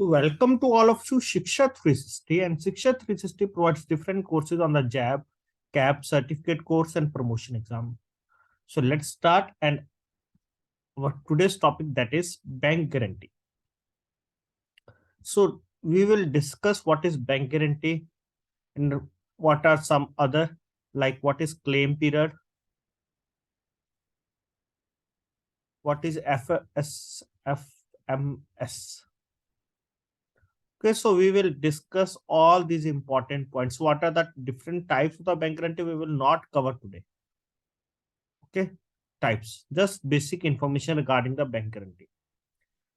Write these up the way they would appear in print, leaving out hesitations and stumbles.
Welcome to all of you, Shiksha 360. And Shiksha 360 provides different courses on the JAB, CAP, certificate course, and promotion exam. So let's start. And our today's topic, that is bank guarantee. So we will discuss what is bank guarantee and what are some other, like what is claim period, what is FMS. Okay, so we will discuss all these important points. What are the different types of the bank guarantee? We will not cover today. Okay, types, just basic information regarding the bank guarantee,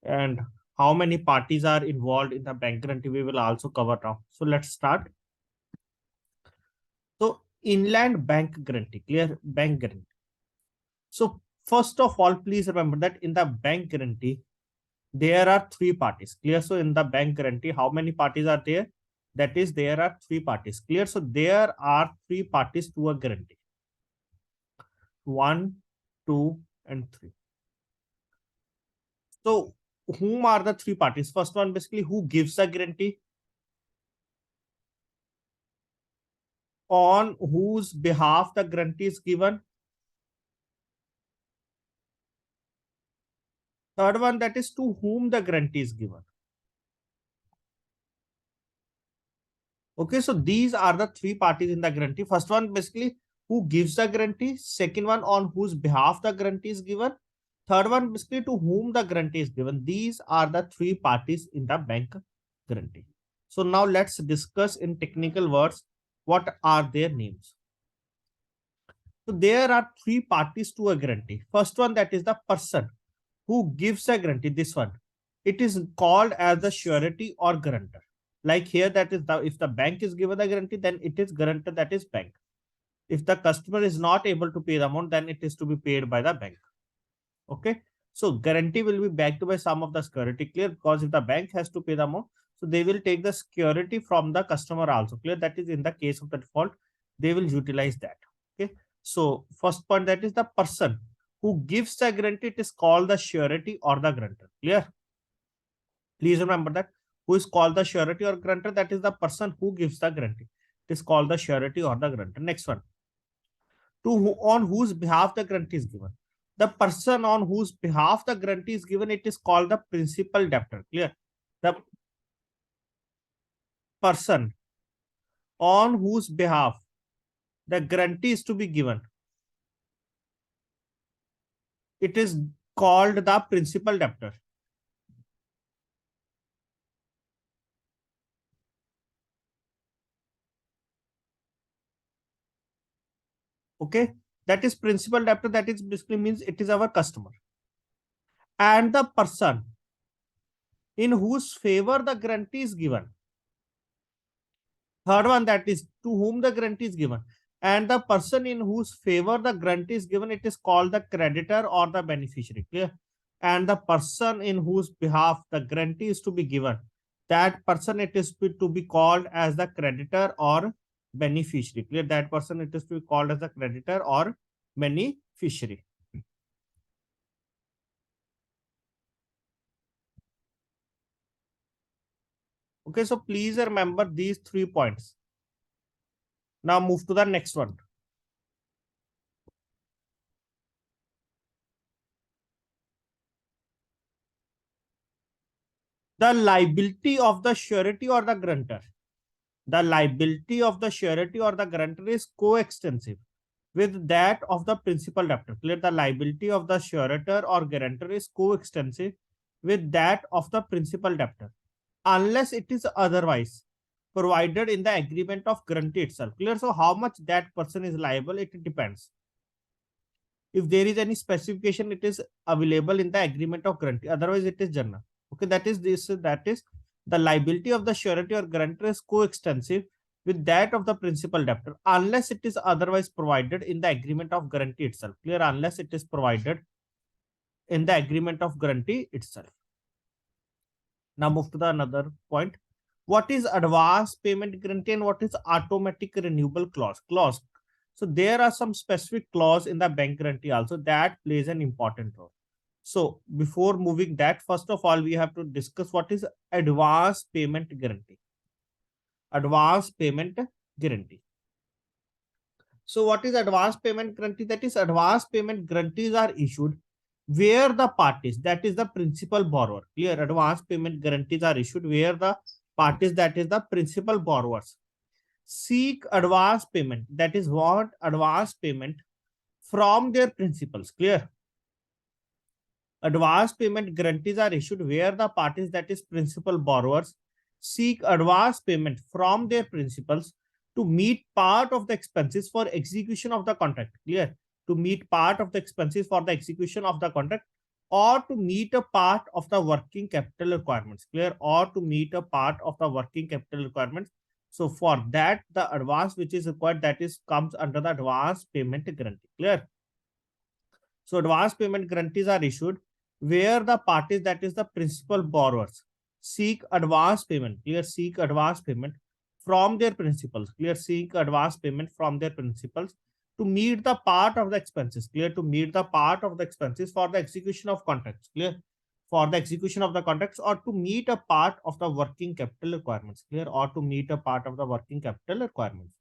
and how many parties are involved in the bank guarantee we will also cover now. So let's start. So inland bank guarantee, clear, bank guarantee. So first of all, please remember that in the bank guarantee there are three parties, clear. So in the bank guarantee, how many parties are there? That is, there are three parties, clear. So there are three parties to a guarantee: one, two, and three. So whom are the three parties? First one, basically, who gives the guarantee, on whose behalf the guarantee is given. Third one, that is to whom the guarantee is given. Okay, so these are the three parties in the guarantee. First one, basically, who gives the guarantee. Second one, on whose behalf the guarantee is given. Third one, basically, to whom the guarantee is given. These are the three parties in the bank guarantee. So now let's discuss in technical words what are their names. So there are three parties to a guarantee. First one, that is the person who gives a guarantee. This one, it is called as the surety or guarantor. Like here, that is the, if the bank is given the guarantee, then it is guarantor, that is bank. If the customer is not able to pay the amount, then it is to be paid by the bank. Okay. So guarantee will be backed by some of the security, clear, because if the bank has to pay the amount, so they will take the security from the customer also, clear. That is, in the case of the default, they will utilize that. Okay. So first point, that is the person who gives the guarantee, it is called the surety or the guarantor, clear. Please remember that. Who is called the surety or guarantor? That is the person who gives the guarantee. It is called the surety or the guarantor. Next one, to who, on whose behalf the guarantee is given. The person on whose behalf the guarantee is given, it is called the principal debtor, clear. The person on whose behalf the guarantee is to be given, it is called the principal debtor. Okay, that is principal debtor. That is basically means it is our customer. And the person in whose favor the guarantee is given. Third one, that is to whom the guarantee is given. And the person in whose favor the guarantee is given, it is called the creditor or the beneficiary, clear. And the person in whose behalf the guarantee is to be given, that person, it is to be called as the creditor or beneficiary, clear. That person, it is to be called as the creditor or beneficiary. Okay, so please remember these 3 points. Now move to the next one. The liability of the surety or the guarantor. The liability of the surety or the guarantor is coextensive with that of the principal debtor. Clear? The liability of the surety or guarantor is coextensive with that of the principal debtor, unless it is otherwise provided in the agreement of guarantee itself. Clear? So how much that person is liable, it depends. If there is any specification, it is available in the agreement of guarantee. Otherwise, it is general. Okay, that is this. That is, the liability of the surety or guarantor is coextensive with that of the principal debtor, unless it is otherwise provided in the agreement of guarantee itself. Clear? Unless it is provided in the agreement of guarantee itself. Now move to the another point. What is advance payment guarantee and what is automatic renewable clause? So there are some specific clause in the bank guarantee also that plays an important role. So before moving that, first of all, we have to discuss what is advance payment guarantee. Advance payment guarantee. So what is advance payment guarantee? That is, advance payment guarantees are issued where the parties, that is the principal borrower. Clear? Advance payment guarantees are issued where the parties, that is the principal borrowers, seek advance payment, that is want advance payment from their principals. Clear? Advance payment guarantees are issued where the parties, that is principal borrowers, seek advance payment from their principals to meet part of the expenses for execution of the contract. Clear? To meet part of the expenses for the execution of the contract, or to meet a part of the working capital requirements. Clear? Or to meet a part of the working capital requirements. So for that, the advance which is required, that is comes under the advance payment guarantee. Clear? So advance payment guarantees are issued where the parties, that is the principal borrowers, seek advance payment. Clear? Seek advance payment from their principals. Clear? Seek advance payment from their principals to meet the part of the expenses. Clear? To meet the part of the expenses for the execution of contracts. Clear? For the execution of the contracts, or to meet a part of the working capital requirements. Clear? Or to meet a part of the working capital requirements.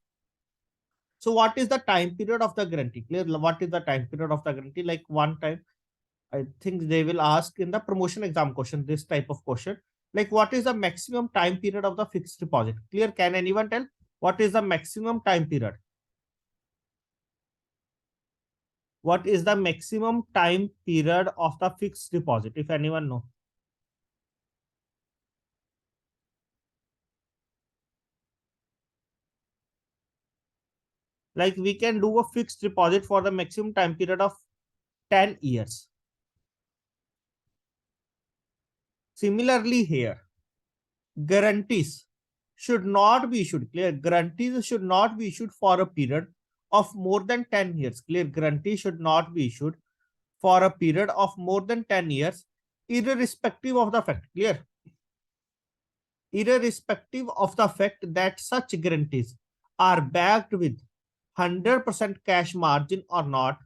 So what is the time period of the guarantee? Clear? What is the time period of the guarantee? Like one time, I think they will ask in the promotion exam question, this type of question. Like, what is the maximum time period of the fixed deposit? Clear? Can anyone tell what is the maximum time period? What is the maximum time period of the fixed deposit? If anyone know. Like, we can do a fixed deposit for the maximum time period of 10 years. Similarly here, guarantees should not be issued. Clear? Guarantees should not be issued for a period of more than 10 years. Clear? Guarantee should not be issued for a period of more than 10 years, irrespective of the fact. Clear? Irrespective of the fact that such guarantees are backed with 100% cash margin or not,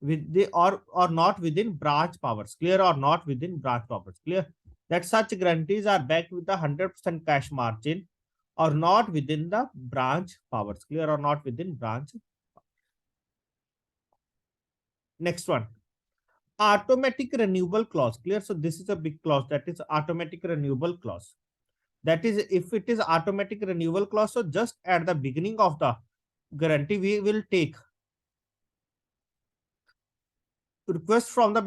with the or not within branch powers. Clear? Or not within branch powers. Clear? That such guarantees are backed with the 100% cash margin or not within the branch powers. Clear? Or not within branch. Next one, automatic renewable clause. Clear? So this is a big clause, that is automatic renewable clause. That is, if it is automatic renewal clause, so just at the beginning of the guarantee, we will take request from the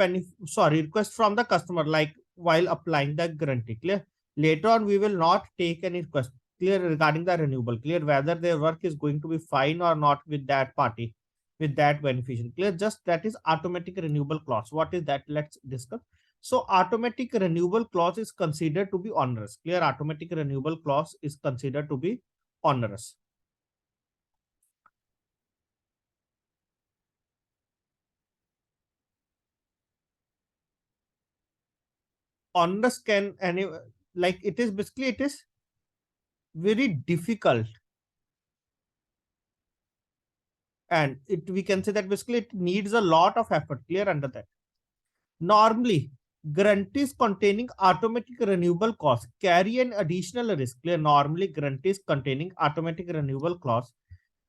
request from the customer, like while applying the guarantee. Clear? Later on, we will not take any request. Clear? Regarding the renewable. Clear? Whether their work is going to be fine or not with that party, with that beneficiary. Clear? Just that is automatic renewable clause. What is that? Let's discuss. So automatic renewable clause is considered to be onerous. Clear? Automatic renewable clause is considered to be onerous. Onerous can any, like, it is basically, it is very difficult, and it, we can say that basically it needs a lot of effort. Clear? Under that, normally guarantees containing automatic renewable clause carry an additional risk. Clear? Normally guarantees containing automatic renewable clause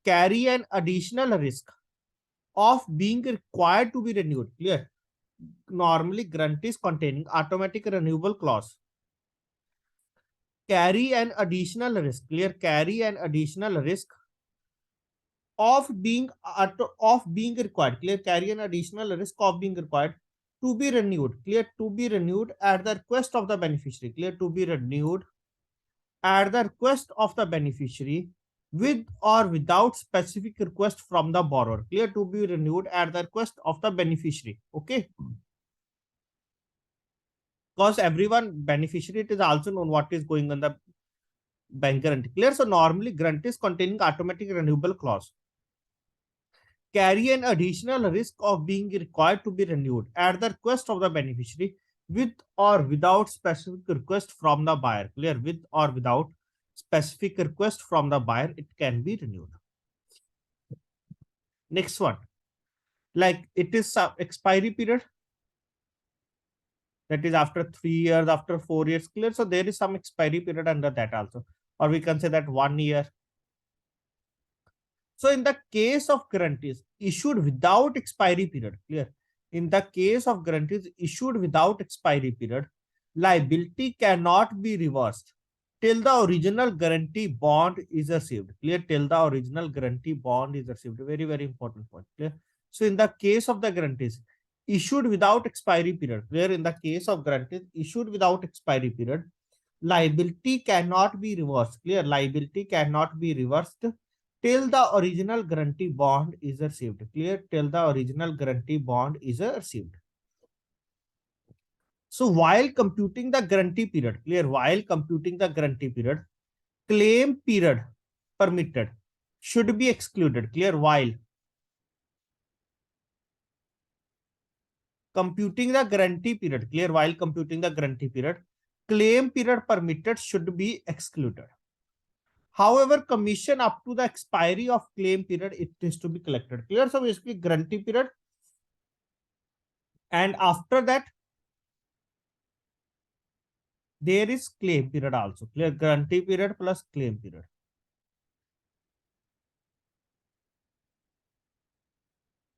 carry an additional risk of being required to be renewed. Clear? Normally guarantees containing automatic renewable clause carry an additional risk. Clear? Carry an additional risk of being required. Clear? Carry an additional risk of being required to be renewed. Clear? To be renewed at the request of the beneficiary. Clear? To be renewed at the request of the beneficiary, with or without specific request from the borrower. Clear? To be renewed at the request of the beneficiary. Okay? Because everyone beneficiary, it is also known what is going on the bank guarantee. Clear? So normally guarantees containing automatic renewable clause carry an additional risk of being required to be renewed at the request of the beneficiary, with or without specific request from the buyer. Clear? With or without specific request from the buyer, it can be renewed. Next one, like, it is expiry period. That is after 3 years, after 4 years, clear. So there is some expiry period under that also, or we can say that 1 year. So in the case of guarantees issued without expiry period, clear. In the case of guarantees issued without expiry period, liability cannot be reversed till the original guarantee bond is received. Clear, till the original guarantee bond is received. Very, very important point. Clear. So in the case of the guarantees issued without expiry period, clear, in the case of guarantees issued without expiry period, liability cannot be reversed. Clear, liability cannot be reversed till the original guarantee bond is received. Clear, till the original guarantee bond is received. So while computing the guarantee period, clear, while computing the guarantee period, claim period permitted should be excluded. Clear, while computing the guarantee period, clear, while computing the guarantee period, claim period permitted should be excluded. However, commission up to the expiry of claim period, it is to be collected. Clear. So basically guarantee period, and after that there is claim period also. Clear, guarantee period plus claim period.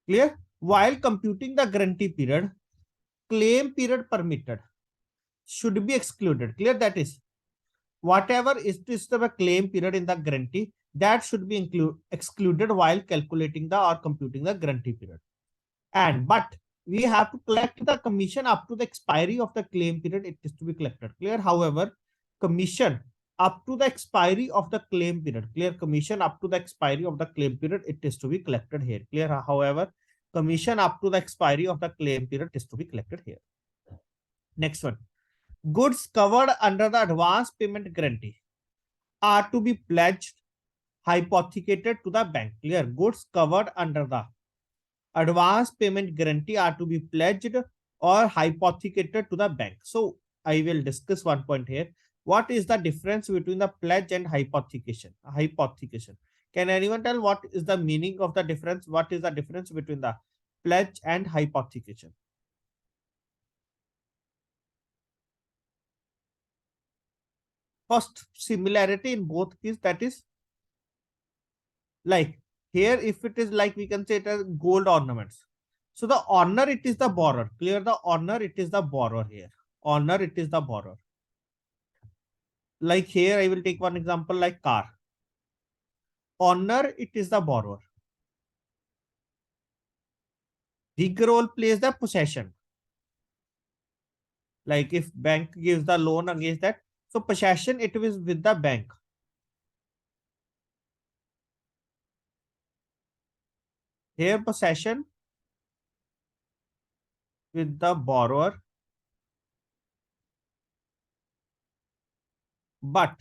Clear. While computing the guarantee period, claim period permitted should be excluded. Clear. That is, whatever is the claim period in the guarantee, that should be excluded while calculating the or computing the guarantee period. And but we have to collect the commission up to the expiry of the claim period, it is to be collected. Clear. However, commission up to the expiry of the claim period, clear, commission up to the expiry of the claim period, it is to be collected here. Clear. However, commission up to the expiry of the claim period is to be collected here. Next one, goods covered under the advance payment guarantee are to be pledged, hypothecated to the bank. Clear. Goods covered under the advance payment guarantee are to be pledged or hypothecated to the bank. So I will discuss one point here. What is the difference between the pledge and hypothecation? Hypothecation. Can anyone tell what is the meaning of the difference? What is the difference between the pledge and hypothecation? First similarity in both is that is like here, if it is like we can say it as gold ornaments. So the owner, it is the borrower. Clear, the owner, it is the borrower here. Owner, it is the borrower. Like here, I will take one example like car. Owner, it is the borrower. Big role plays the possession. Like if bank gives the loan against that, so possession, it is with the bank. Here possession with the borrower, but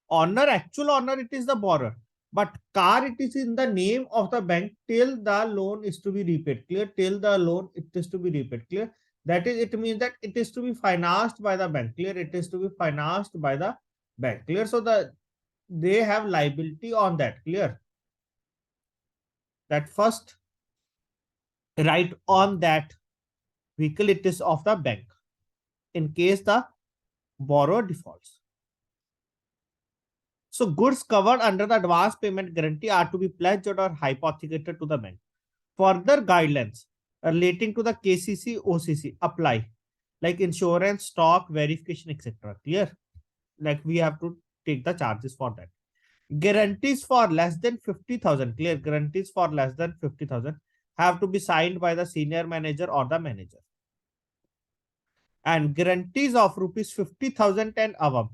owner, actual owner, it is the borrower, but car, it is in the name of the bank till the loan is to be repaid. Clear, till the loan it is to be repaid. Clear, that is, it means that it is to be financed by the bank. Clear, it is to be financed by the bank. Clear. So they have liability on that. Clear, that first right on that vehicle, it is of the bank in case the borrower defaults. So goods covered under the advance payment guarantee are to be pledged or hypothecated to the bank. Further guidelines relating to the KCC, OCC apply, like insurance, stock, verification, etc. Clear? Like we have to take the charges for that. Guarantees for less than 50,000. Clear? Guarantees for less than 50,000 have to be signed by the senior manager or the manager. And guarantees of rupees 50,000 and above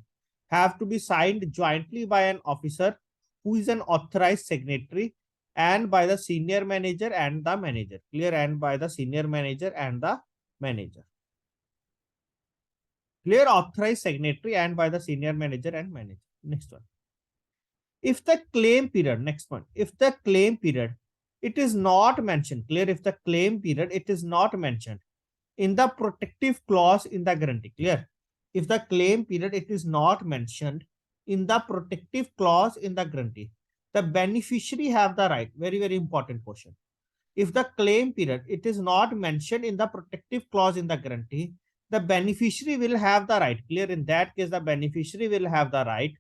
have to be signed jointly by an officer who is an authorized signatory and by the senior manager and the manager. Clear? And by the senior manager and the manager. Clear? Authorized signatory and by the senior manager and manager. Next one. If the claim period, next one, if the claim period, it is not mentioned. Clear? If the claim period, it is not mentioned in the protective clause in the guarantee. Clear? If the claim period, it is not mentioned in the protective clause in the guarantee, the beneficiary have the right. Very, very important portion. If the claim period, it is not mentioned in the protective clause in the guarantee, the beneficiary will have the right, clear, in that case the beneficiary will have the right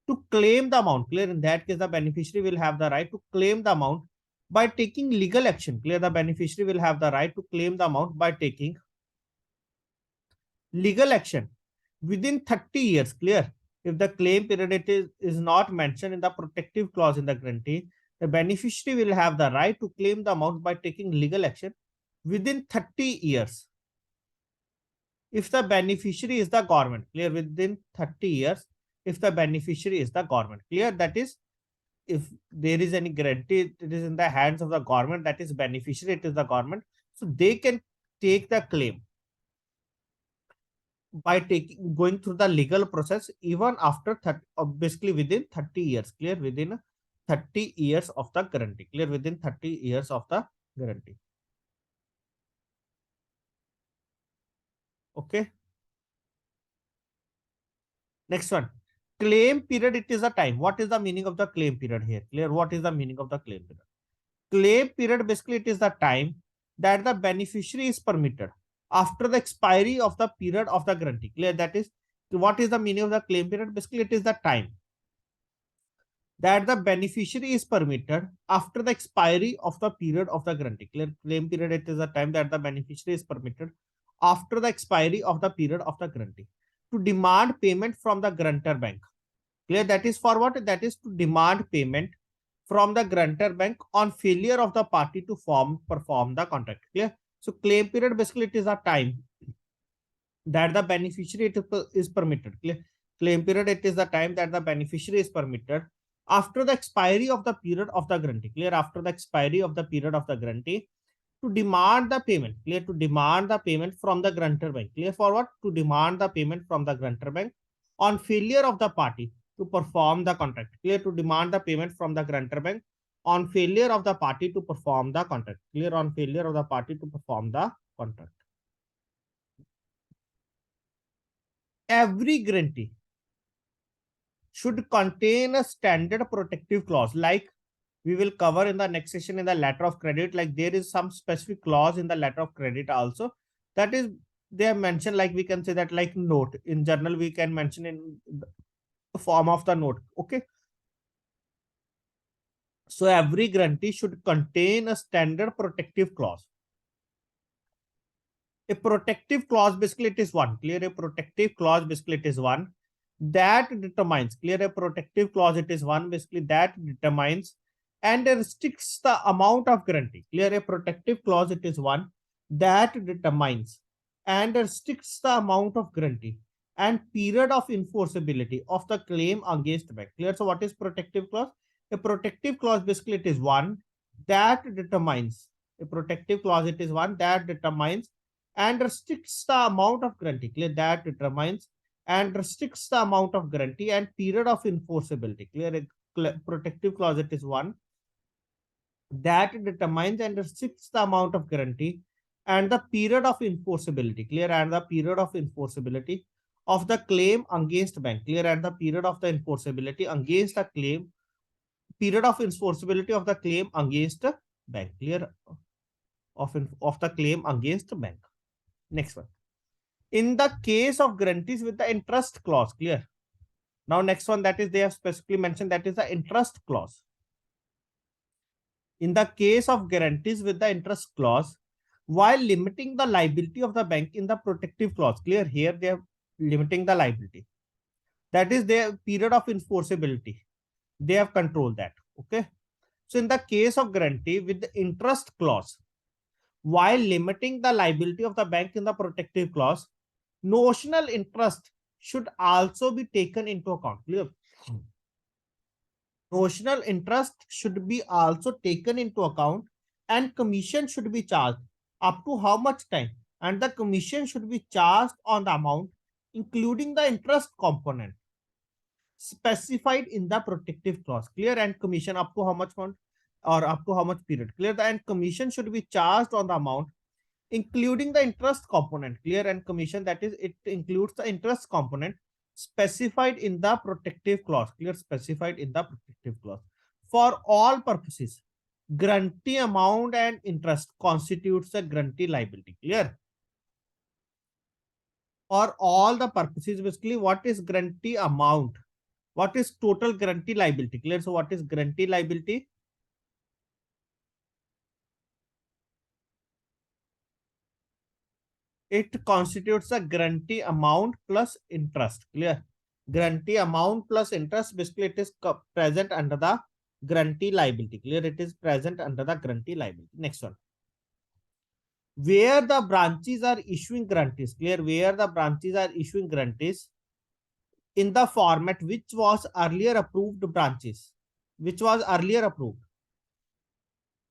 to claim the amount, clear, in that case the beneficiary will have the right to claim the amount by taking legal action, clear, the beneficiary will have the right to claim the amount by taking legal action within 30 years, clear. If the claim period is not mentioned in the protective clause in the guarantee, the beneficiary will have the right to claim the amount by taking legal action within 30 years. If the beneficiary is the government, clear, within 30 years, if the beneficiary is the government, clear, that is, if there is any guarantee, it is in the hands of the government, that is beneficiary, it is the government, so they can take the claim by taking going through the legal process even after 30, basically within 30 years, clear, within 30 years of the guarantee, clear, within 30 years of the guarantee. Okay. Next one, claim period, it is a time. What is the meaning of the claim period here? Clear, what is the meaning of the claim period? Claim period, basically it is the time that the beneficiary is permitted after the expiry of the period of the guarantee. Clear, that is, what is the meaning of the claim period? Basically it is the time that the beneficiary is permitted after the expiry of the period of the guarantee. Clear, claim period, it is the time that the beneficiary is permitted after the expiry of the period of the guarantee to demand payment from the guarantor bank. Clear, that is for what? That is to demand payment from the guarantor bank on failure of the party to perform the contract. Clear. So claim period, basically it is a time that the beneficiary is permitted. Clear. Claim period, it is the time that the beneficiary is permitted after the expiry of the period of the guarantee. Clear, after the expiry of the period of the guarantee to demand the payment. Clear, to demand the payment from the guarantor bank. Clear, for what? To demand the payment from the guarantor bank on failure of the party to perform the contract. Clear, to demand the payment from the guarantor bank on failure of the party to perform the contract. Clear, on failure of the party to perform the contract. Every guarantee should contain a standard protective clause, like we will cover in the next session in the letter of credit. Like there is some specific clause in the letter of credit also, that is, they have mentioned, like we can say that, like note in journal we can mention in the form of the note. Okay. So every guarantee should contain a standard protective clause. A protective clause, basically it is one. Clear, a protective clause, basically it is one that determines, clear, a protective clause, it is one basically that determines and restricts the amount of guarantee. Clear, a protective clause, it is one that determines and restricts the amount of guarantee and period of enforceability of the claim against bank. Clear. So what is protective clause? A protective clause, basically it is one that determines, a protective clause, it is one that determines and restricts the amount of guarantee. Clear, that determines and restricts the amount of guarantee and period of enforceability. Clear, a protective clause, it is one that determines and restricts the amount of guarantee and the period of enforceability. Clear, and the period of enforceability of the claim against bank. Clear, and the period of the enforceability against the claim, period of enforceability of the claim against the bank. Clear, of the claim against the bank. Next one. In the case of guarantees with the interest clause. Clear. Now next one, that is they have specifically mentioned, that is the interest clause. In the case of guarantees with the interest clause, while limiting the liability of the bank in the protective clause. Clear, here they are limiting the liability. That is their period of enforceability. They have controlled that. Okay. So in the case of guarantee with the interest clause, while limiting the liability of the bank in the protective clause, notional interest should also be taken into account. Clear? Notional interest should be also taken into account and commission should be charged up to how much time, and the commission should be charged on the amount including the interest component specified in the protective clause. Clear, and commission up to how much amount or up to how much period. Clear, and commission should be charged on the amount including the interest component. Clear, and commission, that is, it includes the interest component specified in the protective clause. Clear, specified in the protective clause. For all purposes, guarantee amount and interest constitutes a guarantee liability. Clear. for all the purposes, basically, what is guarantee amount? What is total guarantee liability? Clear? So what is guarantee liability? It constitutes a guarantee amount plus interest. Clear? Guarantee amount plus interest, basically it is present under the guarantee liability. Clear? It is present under the guarantee liability. Next one. Where the branches are issuing guarantees. Clear? Where the branches are issuing guarantees in the format which was earlier approved branches. Which was earlier approved.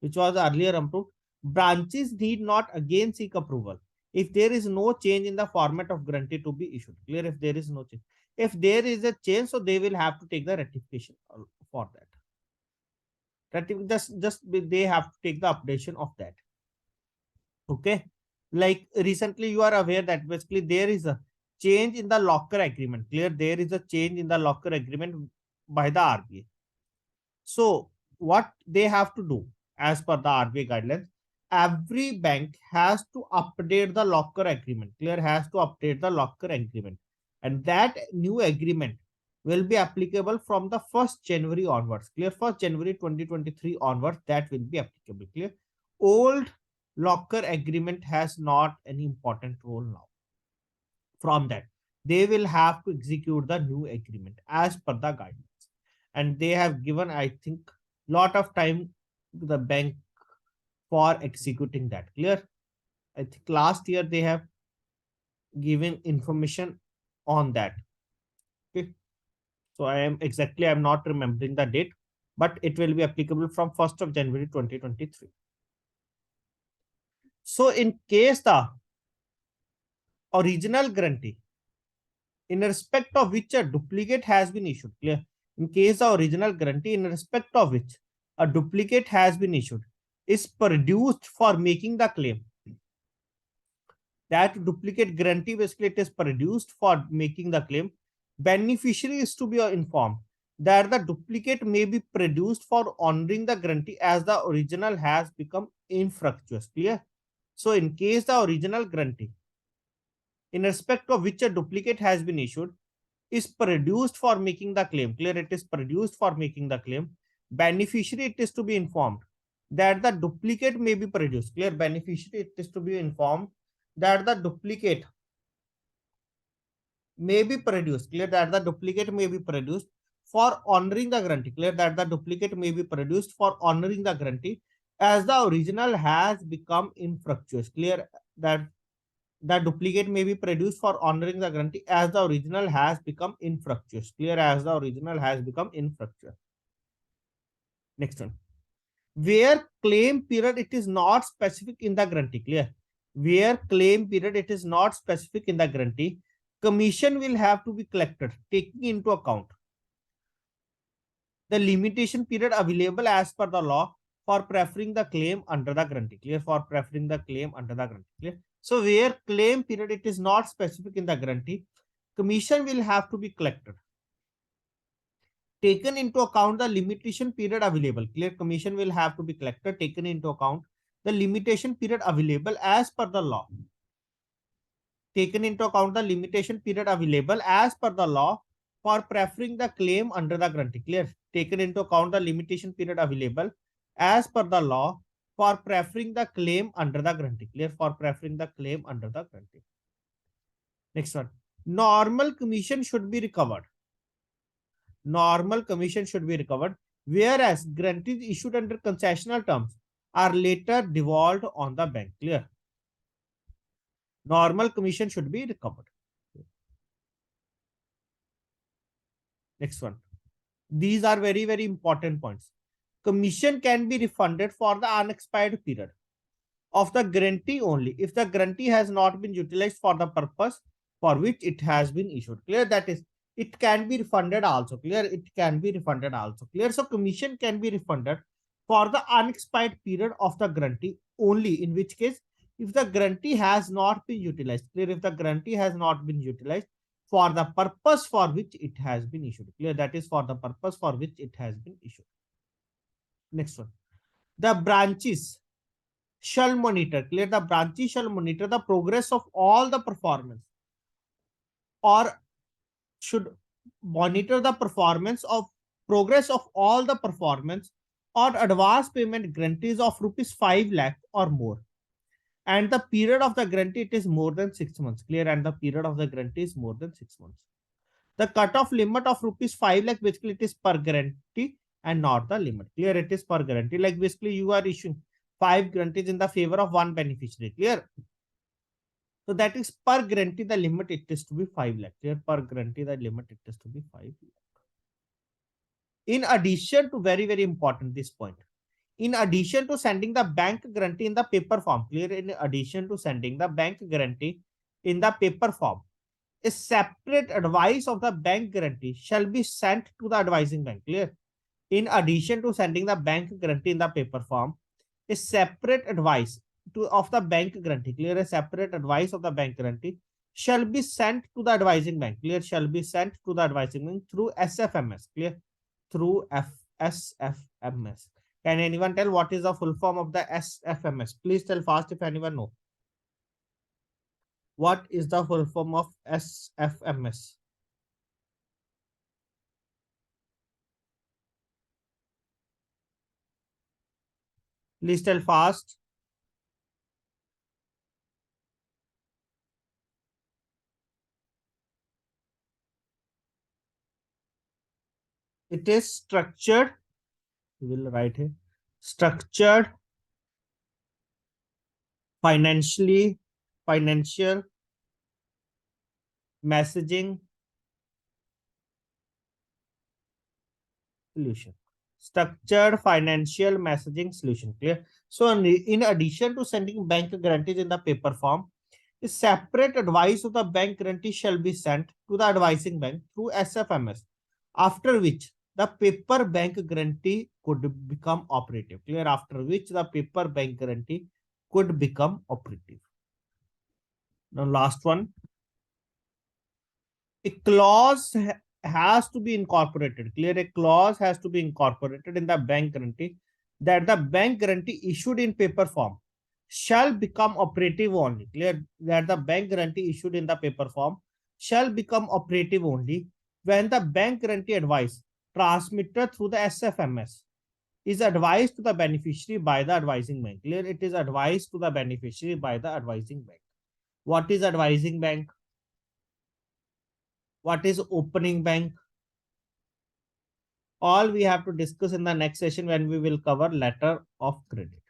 Which was earlier approved. Branches need not again seek approval if there is no change in the format of guarantee to be issued. Clear? If there is no change. If there is a change, so they will have to take the rectification for that. Just they have to take the updation of that. Okay. Like recently, you are aware that basically there is a change in the locker agreement. Clear? There is a change in the locker agreement by the RBI. So what they have to do as per the RBI guidelines, every bank has to update the locker agreement. Clear? Has to update the locker agreement. And that new agreement will be applicable from the 1st January onwards. Clear? 1st January 2023 onwards, that will be applicable. Clear? Old locker agreement has not any important role now. From that, they will have to execute the new agreement as per the guidelines. And they have given, I think, lot of time to the bank for executing that. Clear? I think last year they have given information on that. Okay. So I'm not remembering the date, but it will be applicable from 1st of January 2023. So in case the original guarantee in respect of which a duplicate has been issued. Clear? In case the original guarantee in respect of which a duplicate has been issued is produced for making the claim. That duplicate guarantee basically it is produced for making the claim. Beneficiary is to be informed that the duplicate may be produced for honoring the guarantee as the original has become infructuous. Clear? So in case the original guarantee in respect of which a duplicate has been issued is produced for making the claim. Clear? It is produced for making the claim. Beneficiary, it is to be informed that the duplicate may be produced. Clear? Beneficiary, it is to be informed that the duplicate may be produced. Clear? That the duplicate may be produced for honoring the guarantee. Clear? That the duplicate may be produced for honoring the guarantee as the original has become infructuous. Clear? That the duplicate may be produced for honoring the guarantee as the original has become infructuous. Clear? As the original has become infructuous. Next one. Where claim period it is not specific in the guarantee. Clear? Where claim period it is not specific in the guarantee, commission will have to be collected taking into account the limitation period available as per the law for preferring the claim under the guarantee. Clear? For preferring the claim under the guarantee. Clear? So where claim period it is not specific in the guarantee, commission will have to be collected taken into account the limitation period available. Clear? Commission will have to be collected taken into account the limitation period available as per the law. Taken into account the limitation period available as per the law for preferring the claim under the guarantee. Clear? Taken into account the limitation period available as per the law for preferring the claim under the guarantee. Clear? For preferring the claim under the guarantee. Next one. Normal commission should be recovered. Normal commission should be recovered, whereas guarantees issued under concessional terms are later devolved on the bank. Clear? Normal commission should be recovered. Next one. These are very, very important points. Commission can be refunded for the unexpired period of the guarantee only if the guarantee has not been utilized for the purpose for which it has been issued. Clear? That is, it can be refunded also. Clear? It can be refunded also. Clear? So commission can be refunded for the unexpired period of the guarantee only, in which case if the guarantee has not been utilized. Clear? If the guarantee has not been utilized for the purpose for which it has been issued. Clear? That is for the purpose for which it has been issued. Next one. The branches shall monitor. Clear? The branches shall monitor the progress of all the performance or should monitor the performance of progress of all the performance or advance payment guarantees of rupees 5 lakh or more, and the period of the guarantee it is more than 6 months. Clear? And the period of the guarantee is more than 6 months. The cutoff limit of rupees 5 lakh, basically it is per guarantee and not the limit. Clear? It is per guarantee. Like basically you are issuing 5 guarantees in the favor of one beneficiary. Clear? So that is per guarantee the limit it is to be 5 lakh. Clear? Per guarantee the limit it is to be 5 lakh. In addition to, very important this point, in addition to sending the bank guarantee in the paper form, clear? In addition to sending the bank guarantee in the paper form, a separate advice of the bank guarantee shall be sent to the advising bank. Clear? In addition to sending the bank guarantee in the paper form, a separate advice of the bank guarantee, clear? A separate advice of the bank guarantee shall be sent to the advising bank. Clear? Shall be sent to the advising bank through SFMS. Clear? Through SFMS. Can anyone tell what is the full form of the SFMS? Please tell fast if anyone know. What is the full form of SFMS? Please tell fast. It is structured. We will write here. Structured financial messaging solution. Structured financial messaging solution. Clear? So in addition to sending bank guarantees in the paper form, a separate advice of the bank guarantee shall be sent to the advising bank through SFMS, after which the paper bank guarantee could become operative. Clear? After which the paper bank guarantee could become operative. Now last one, a clause has to be incorporated. Clear? A clause has to be incorporated in the bank guarantee that the bank guarantee issued in paper form shall become operative only. Clear? That the bank guarantee issued in the paper form shall become operative only when the bank guarantee advice transmitted through the SFMS is advised to the beneficiary by the advising bank. Clear? It is advised to the beneficiary by the advising bank. What is advising bank? What is opening bank? All we have to discuss in the next session when we will cover letter of credit.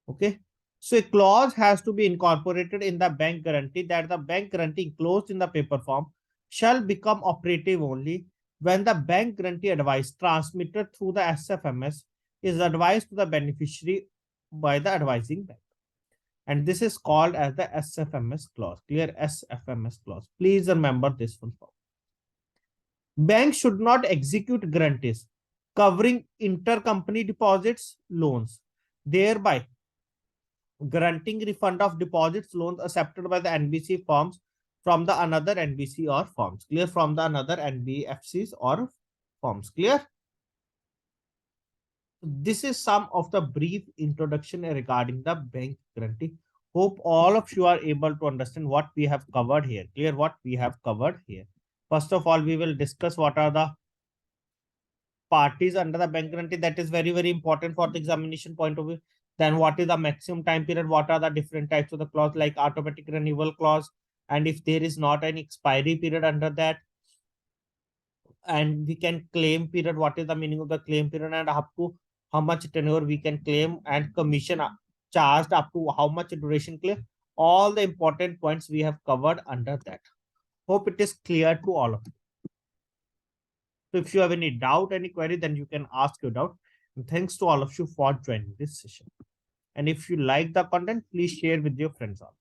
Okay. So a clause has to be incorporated in the bank guarantee that the bank guarantee enclosed in the paper form shall become operative only when the bank guarantee advice transmitted through the SFMS is advised to the beneficiary by the advising bank. And this is called as the SFMS clause. Clear? SFMS clause. Please remember this one. Banks should not execute guarantees covering intercompany deposits, loans, thereby granting refund of deposits, loans accepted by the NBC firms from the another NBC or firms. Clear? From the another NBFCs or firms. Clear? This is some of the brief introduction regarding the bank guarantee. Hope all of you are able to understand what we have covered here. Clear? What we have covered here. First of all, we will discuss what are the parties under the bank guarantee. That is very important for the examination point of view. Then what is the maximum time period? What are the different types of the clause like automatic renewal clause? And if there is not an expiry period under that, and we can claim period, what is the meaning of the claim period and up to how much tenure we can claim, and commission charged up to how much duration claim. All the important points we have covered under that. Hope it is clear to all of you. So if you have any doubt, any query, then you can ask your doubt. And thanks to all of you for joining this session. And if you like the content, please share with your friends also.